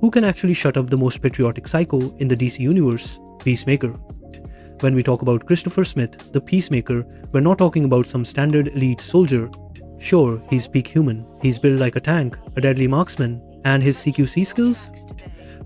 Who can actually shut up the most patriotic psycho in the DC universe? Peacemaker. When we talk about Christopher Smith, the Peacemaker, we're not talking about some standard elite soldier. Sure, he's peak human, he's built like a tank, a deadly marksman, and his CQC skills?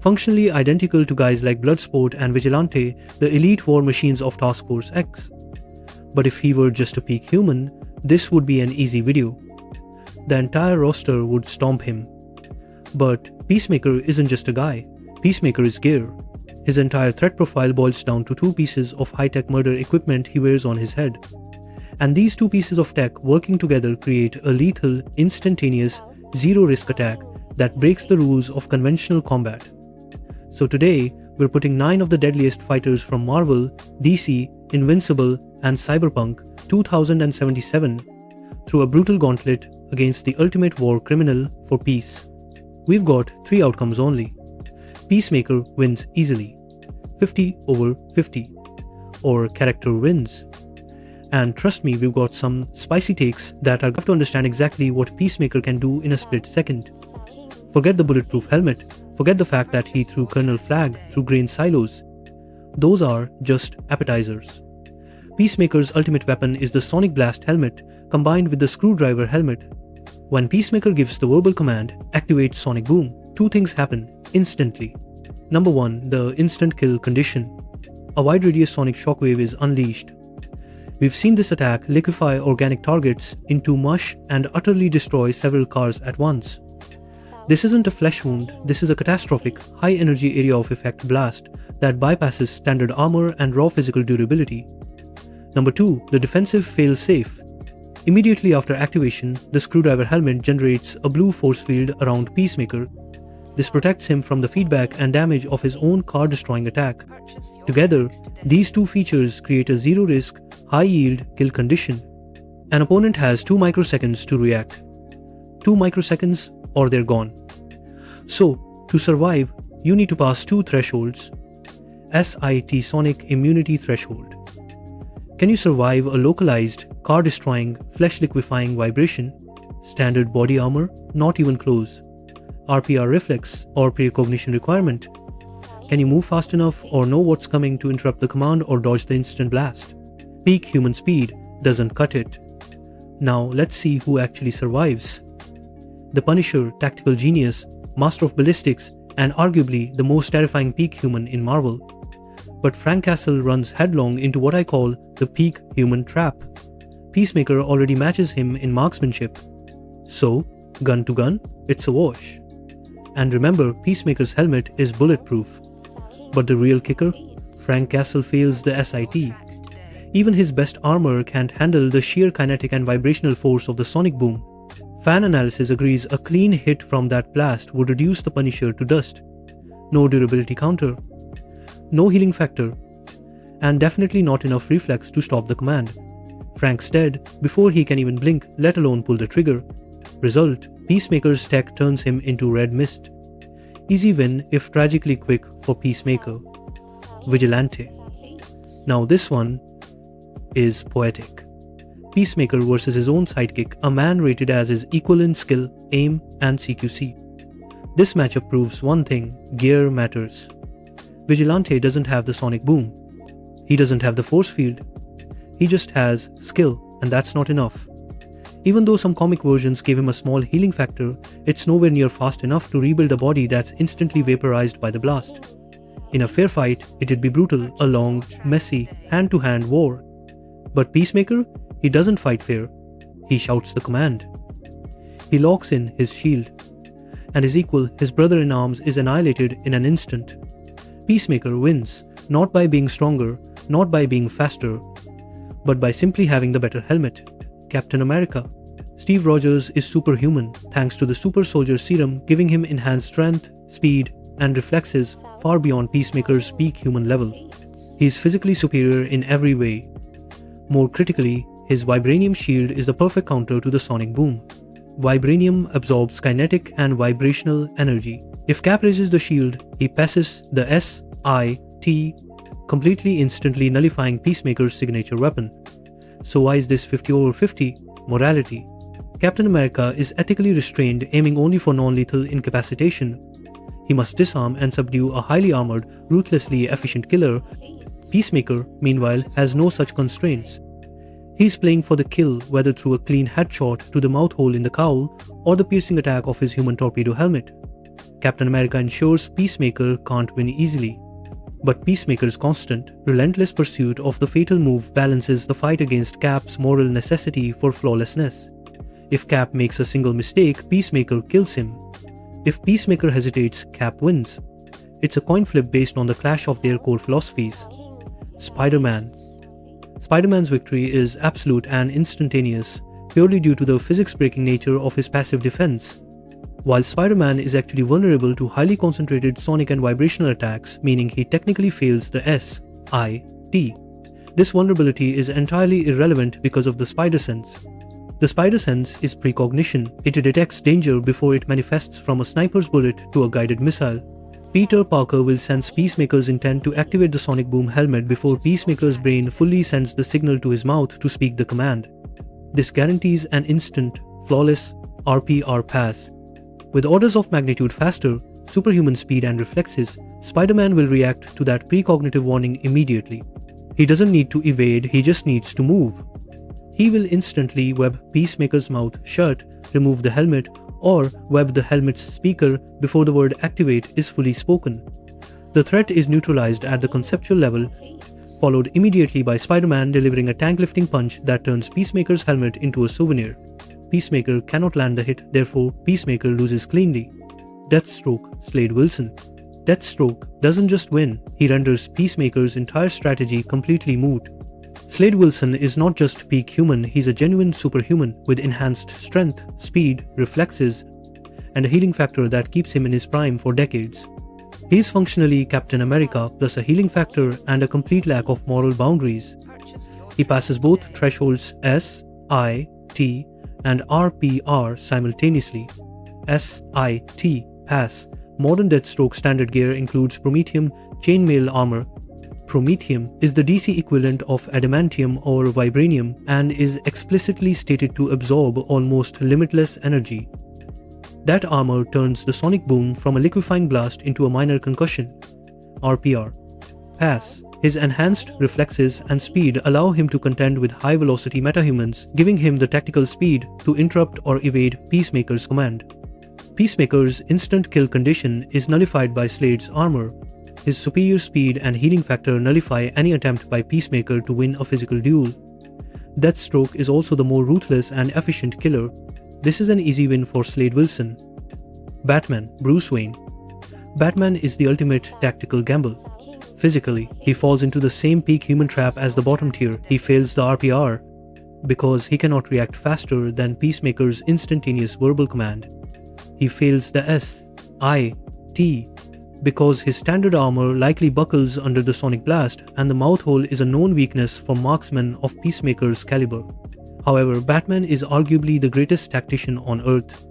Functionally identical to guys like Bloodsport and Vigilante, the elite war machines of Task Force X. But if he were just a peak human, this would be an easy video. The entire roster would stomp him. But Peacemaker isn't just a guy, Peacemaker is gear. His entire threat profile boils down to two pieces of high-tech murder equipment he wears on his head. And these two pieces of tech working together create a lethal, instantaneous, zero-risk attack that breaks the rules of conventional combat. So today, we're putting 9 of the deadliest fighters from Marvel, DC, Invincible, and Cyberpunk 2077 through a brutal gauntlet against the ultimate war criminal for peace. We've got 3 outcomes only. Peacemaker wins easily, 50/50, or character wins. And trust me, we've got some spicy takes that are going to understand exactly what Peacemaker can do in a split second. Forget the bulletproof helmet, forget the fact that he threw Colonel Flag through grain silos. Those are just appetizers. Peacemaker's ultimate weapon is the Sonic Blast helmet combined with the Screwdriver helmet. When Peacemaker gives the verbal command, activate Sonic Boom, 2 things happen instantly. Number 1, the instant kill condition. A wide radius sonic shockwave is unleashed. We've seen this attack liquefy organic targets into mush and utterly destroy several cars at once. This isn't a flesh wound, this is a catastrophic, high-energy area of effect blast that bypasses standard armor and raw physical durability. Number 2, the defensive fail-safe. Immediately after activation, the Screwdriver helmet generates a blue force field around Peacemaker. This protects him from the feedback and damage of his own car-destroying attack. Together, these two features create a zero-risk, high-yield kill condition. An opponent has 2 microseconds to react. 2 microseconds or they're gone. So, to survive, you need to pass 2 thresholds. SIT Sonic Immunity Threshold. Can you survive a localized, car-destroying, flesh-liquefying vibration? Standard body armor? Not even close. RPR reflex or precognition requirement? Can you move fast enough or know what's coming to interrupt the command or dodge the instant blast? Peak human speed doesn't cut it. Now let's see who actually survives. The Punisher, tactical genius, master of ballistics, and arguably the most terrifying peak human in Marvel. But Frank Castle runs headlong into what I call the peak human trap. Peacemaker already matches him in marksmanship. So, gun to gun, it's a wash. And remember, Peacemaker's helmet is bulletproof. But the real kicker? Frank Castle fails the SIT. Even his best armor can't handle the sheer kinetic and vibrational force of the sonic boom. Fan analysis agrees a clean hit from that blast would reduce the Punisher to dust. No durability counter. No healing factor. And definitely not enough reflex to stop the command. Frank's dead before he can even blink, let alone pull the trigger. Result, Peacemaker's tech turns him into red mist. Easy win if tragically quick for Peacemaker. Vigilante. Now this one is poetic. Peacemaker versus his own sidekick, a man rated as his equal in skill, aim, and CQC. This matchup proves one thing: gear matters. Vigilante doesn't have the sonic boom. He doesn't have the force field. He just has skill, and that's not enough. Even though some comic versions gave him a small healing factor, it's nowhere near fast enough to rebuild a body that's instantly vaporized by the blast. In a fair fight, it'd be brutal, a long, messy, hand-to-hand war. But Peacemaker, he doesn't fight fair. He shouts the command. He locks in his shield. And his equal, his brother-in-arms, is annihilated in an instant. Peacemaker wins, not by being stronger, not by being faster, but by simply having the better helmet. Captain America. Steve Rogers is superhuman thanks to the super soldier serum giving him enhanced strength, speed, and reflexes far beyond Peacemaker's peak human level. He is physically superior in every way. More critically, his Vibranium shield is the perfect counter to the sonic boom. Vibranium absorbs kinetic and vibrational energy. If Cap raises the shield, he passes the SIT, completely instantly nullifying Peacemaker's signature weapon. So why is this 50/50? Morality. Captain America is ethically restrained, aiming only for non-lethal incapacitation. He must disarm and subdue a highly armored, ruthlessly efficient killer. Peacemaker, meanwhile, has no such constraints. He's playing for the kill, whether through a clean headshot to the mouth hole in the cowl or the piercing attack of his human torpedo helmet. Captain America ensures Peacemaker can't win easily. But Peacemaker's constant, relentless pursuit of the fatal move balances the fight against Cap's moral necessity for flawlessness. If Cap makes a single mistake, Peacemaker kills him. If Peacemaker hesitates, Cap wins. It's a coin flip based on the clash of their core philosophies. Spider-Man. Spider-Man's victory is absolute and instantaneous, purely due to the physics-breaking nature of his passive defense. While Spider-Man is actually vulnerable to highly concentrated sonic and vibrational attacks, meaning he technically fails the S-I-T. This vulnerability is entirely irrelevant because of the Spider Sense. The Spider Sense is precognition. It detects danger before it manifests, from a sniper's bullet to a guided missile. Peter Parker will sense Peacemaker's intent to activate the sonic boom helmet before Peacemaker's brain fully sends the signal to his mouth to speak the command. This guarantees an instant, flawless RPR pass. With orders of magnitude faster, superhuman speed and reflexes, Spider-Man will react to that precognitive warning immediately. He doesn't need to evade, he just needs to move. He will instantly web Peacemaker's mouth shut, remove the helmet, or web the helmet's speaker before the word activate is fully spoken. The threat is neutralized at the conceptual level, followed immediately by Spider-Man delivering a tank-lifting punch that turns Peacemaker's helmet into a souvenir. Peacemaker cannot land the hit, therefore Peacemaker loses cleanly. Deathstroke, Slade Wilson. Deathstroke doesn't just win, he renders Peacemaker's entire strategy completely moot. Slade Wilson is not just peak human, he's a genuine superhuman with enhanced strength, speed, reflexes, and a healing factor that keeps him in his prime for decades. He is functionally Captain America plus a healing factor and a complete lack of moral boundaries. He passes both thresholds S, I, T, and RPR simultaneously. S, I, T, pass. Modern Deathstroke standard gear includes Promethium chainmail armor. Promethium is the DC equivalent of adamantium or vibranium and is explicitly stated to absorb almost limitless energy. That armor turns the sonic boom from a liquefying blast into a minor concussion. RPR. Pass. His enhanced reflexes and speed allow him to contend with high-velocity metahumans, giving him the tactical speed to interrupt or evade Peacemaker's command. Peacemaker's instant kill condition is nullified by Slade's armor. His superior speed and healing factor nullify any attempt by Peacemaker to win a physical duel. Deathstroke is also the more ruthless and efficient killer. This is an easy win for Slade Wilson. Batman, Bruce Wayne. Batman is the ultimate tactical gamble. Physically, he falls into the same peak human trap as the bottom tier. He fails the RPR because he cannot react faster than Peacemaker's instantaneous verbal command. He fails the S, I, T, because his standard armor likely buckles under the sonic blast, and the mouth hole is a known weakness for marksmen of Peacemaker's caliber. However, Batman is arguably the greatest tactician on Earth.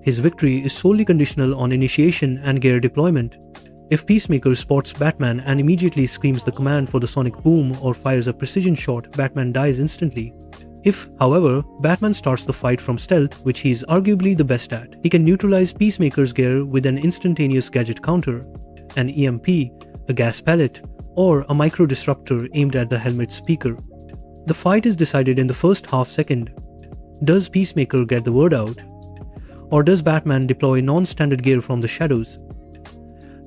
His victory is solely conditional on initiation and gear deployment. If Peacemaker spots Batman and immediately screams the command for the sonic boom or fires a precision shot, Batman dies instantly. If, however, Batman starts the fight from stealth, which he is arguably the best at, he can neutralize Peacemaker's gear with an instantaneous gadget counter, an EMP, a gas pellet, or a micro-disruptor aimed at the helmet's speaker. The fight is decided in the first half second. Does Peacemaker get the word out? Or does Batman deploy non-standard gear from the shadows?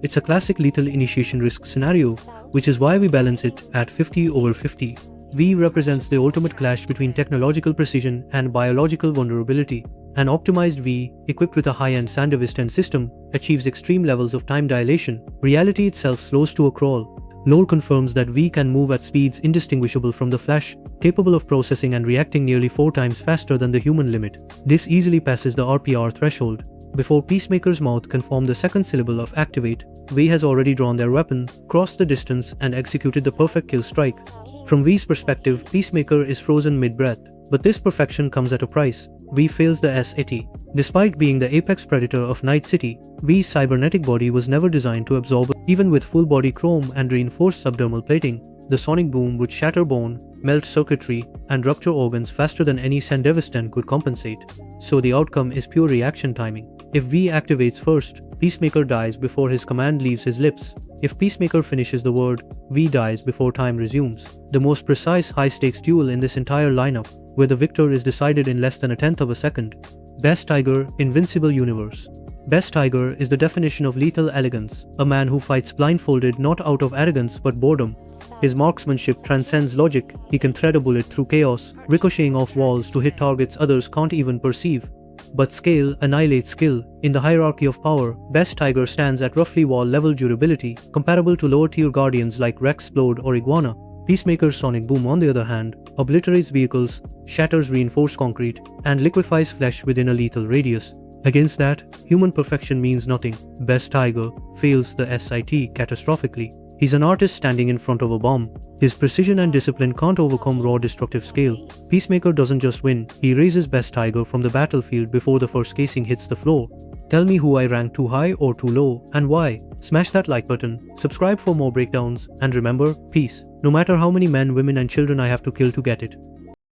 It's a classic lethal initiation risk scenario, which is why we balance it at 50/50. V represents the ultimate clash between technological precision and biological vulnerability. An optimized V, equipped with a high-end Sanderstan system, achieves extreme levels of time dilation. Reality itself slows to a crawl. Lore confirms that V can move at speeds indistinguishable from the Flash, capable of processing and reacting nearly 4 times faster than the human limit. This easily passes the RPR threshold. Before Peacemaker's mouth can form the second syllable of activate, V has already drawn their weapon, crossed the distance, and executed the perfect kill strike. From V's perspective, Peacemaker is frozen mid-breath, but this perfection comes at a price. V fails the SAT. Despite being the apex predator of Night City, V's cybernetic body was never designed to absorb. Even with full-body chrome and reinforced subdermal plating, the sonic boom would shatter bone, melt circuitry, and rupture organs faster than any Sanderstan could compensate. So the outcome is pure reaction timing. If V activates first, Peacemaker dies before his command leaves his lips. If Peacemaker finishes the word, V dies before time resumes. The most precise high-stakes duel in this entire lineup, where the victor is decided in less than a tenth of a second. Best Tiger, Invincible Universe. Best Tiger is the definition of lethal elegance, a man who fights blindfolded not out of arrogance but boredom. His marksmanship transcends logic. He can thread a bullet through chaos, ricocheting off walls to hit targets others can't even perceive. But scale annihilates skill. In the hierarchy of power, Best Tiger stands at roughly wall-level durability, comparable to lower-tier guardians like Rexplode or Iguana. Peacemaker's Sonic Boom, on the other hand, obliterates vehicles, shatters reinforced concrete, and liquefies flesh within a lethal radius. Against that, human perfection means nothing. Best Tiger fails the SIT catastrophically. He's an artist standing in front of a bomb. His precision and discipline can't overcome raw destructive scale. Peacemaker doesn't just win, he raises Best Tiger from the battlefield before the first casing hits the floor. Tell me who I rank too high or too low, and why. Smash that like button, subscribe for more breakdowns, and remember, peace. No matter how many men, women and children I have to kill to get it.